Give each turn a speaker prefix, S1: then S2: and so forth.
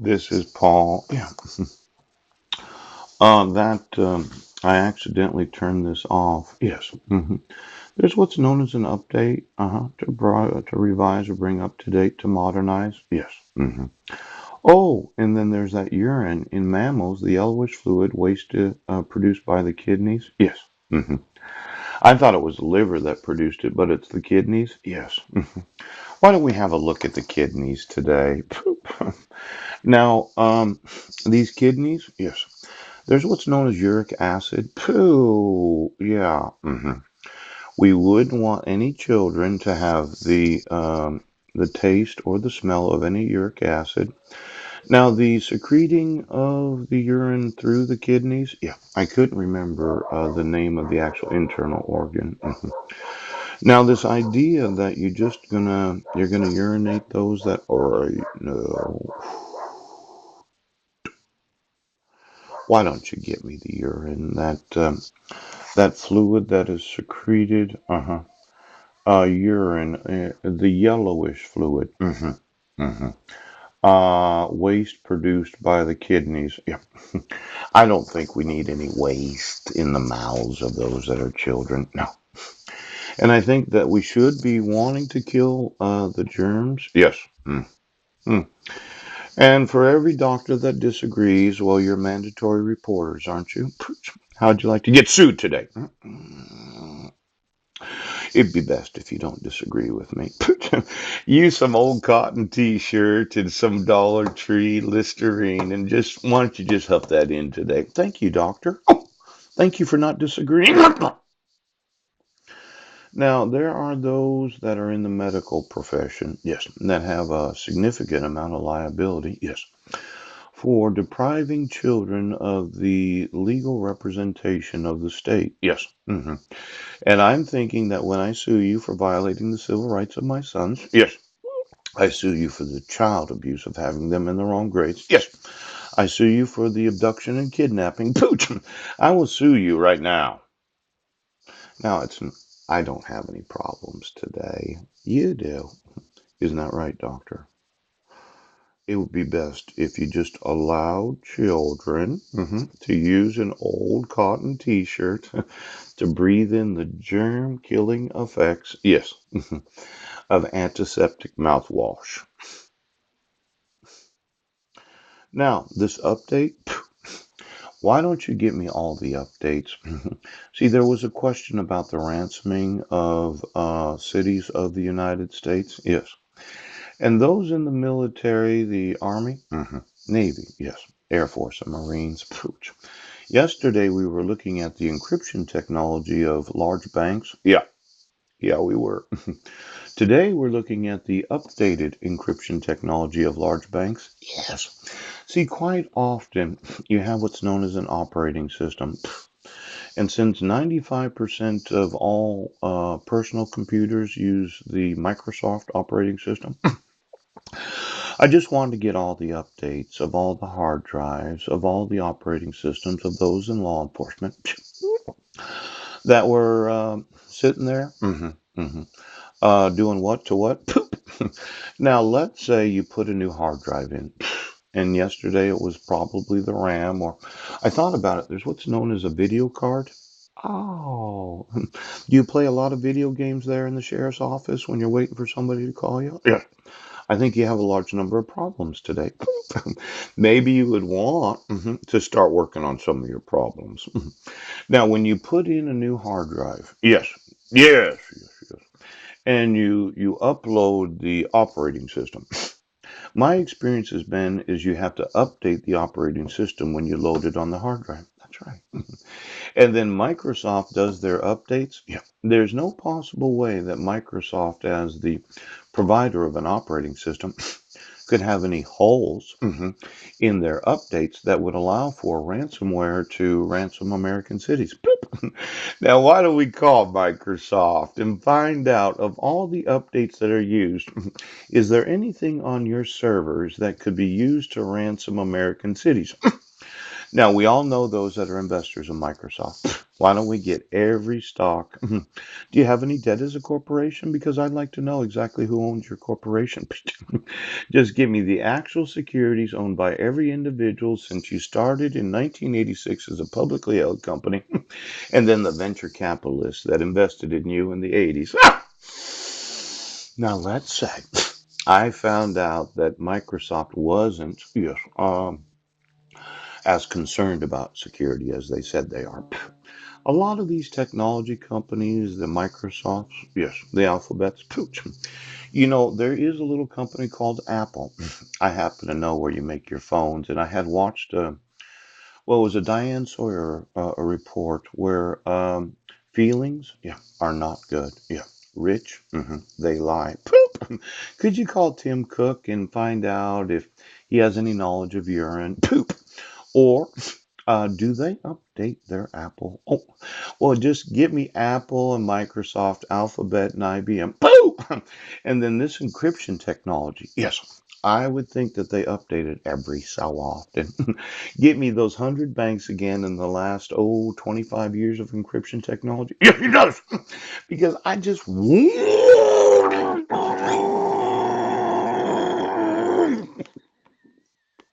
S1: This is Paul. Yeah. That I accidentally turned this off. Yes. There's what's known as an update. To revise or bring up to date to modernize. Yes. Oh, and then there's that urine in mammals, the yellowish fluid waste produced by the kidneys. Yes. hmm I thought it was the liver that produced it, but it's the kidneys. Yes. Why don't we have a look at the kidneys today? Now, these kidneys, yes. There's what's known as uric acid. Pooh, yeah. We wouldn't want any children to have the taste or the smell of any uric acid. Now, the secreting of the urine through the kidneys, yeah, I couldn't remember the name of the actual internal organ. Now, this idea that you're gonna urinate those that are no. Why don't you get me the urine that fluid that is secreted? Urine, the yellowish fluid. hmm Waste produced by the kidneys. Yeah. I don't think we need any waste in the mouths of those that are children. No. And I think that we should be wanting to kill the germs. Yes. Mm. And for every doctor that disagrees, well, you're mandatory reporters, aren't you? How'd you like to get sued today? It'd be best if you don't disagree with me. Use some old cotton t-shirt and some Dollar Tree Listerine and just, why don't you just huff that in today? Thank you, doctor. Oh, thank you for not disagreeing. Now, there are those that are in the medical profession, yes, that have a significant amount of liability, yes, for depriving children of the legal representation of the state, yes. And I'm thinking that when I sue you for violating the civil rights of my sons, yes, I sue you for the child abuse of having them in the wrong grades, yes, I sue you for the abduction and kidnapping, pooch, I will sue you right now. Now, I don't have any problems today. You do. Isn't that right, doctor? It would be best if you just allowed children to use an old cotton t-shirt to breathe in the germ-killing effects, yes, of antiseptic mouthwash. Now, this update, why don't you give me all the updates? See, there was a question about the ransoming of cities of the United States. Yes. And those in the military, the Army, Navy, yes, Air Force and Marines. Pooch. Yesterday we were looking at the encryption technology of large banks. Yeah, yeah, we were. Today we're looking at the updated encryption technology of large banks. Yes. See, quite often you have what's known as an operating system. And since 95% of all personal computers use the Microsoft operating system, I just wanted to get all the updates of all the hard drives, of all the operating systems of those in law enforcement that were sitting there. Doing what to what? Now, let's say you put a new hard drive in, and yesterday it was probably the RAM, or I thought about it. There's what's known as a video card. Oh, do you play a lot of video games there in the sheriff's office when you're waiting for somebody to call you? Yeah. I think you have a large number of problems today. Maybe you would want to start working on some of your problems. Now, when you put in a new hard drive, yes, and you upload the operating system. My experience has been is you have to update the operating system when you load it on the hard drive. That's right. And then Microsoft does their updates. Yeah. There's no possible way that Microsoft, as the provider of an operating system, could have any holes in their updates that would allow for ransomware to ransom American cities. Now, why don't we call Microsoft and find out of all the updates that are used, is there anything on your servers that could be used to ransom American cities? Now, we all know those that are investors in Microsoft. Why don't we get every stock? Do you have any debt as a corporation? Because I'd like to know exactly who owns your corporation. Just give me the actual securities owned by every individual since you started in 1986 as a publicly held company, and then the venture capitalists that invested in you in the 80s. Now, let's say I found out that Microsoft wasn't, yes, as concerned about security as they said they are. A lot of these technology companies, the Microsofts, yes, the Alphabets, pooch. There is a little company called Apple. I happen to know where you make your phones, and I had watched well, it was a Diane Sawyer a report where feelings, yeah, are not good. Yeah, rich, they lie. Poop. Could you call Tim Cook and find out if he has any knowledge of urine? Poop. Or do they update their Apple? Oh, well, just give me Apple and Microsoft, Alphabet, and IBM. Boom! And then this encryption technology. Yes, I would think that they update it every so often. Get me those 100 banks again in the last, 25 years of encryption technology. Yes, it does. Because I just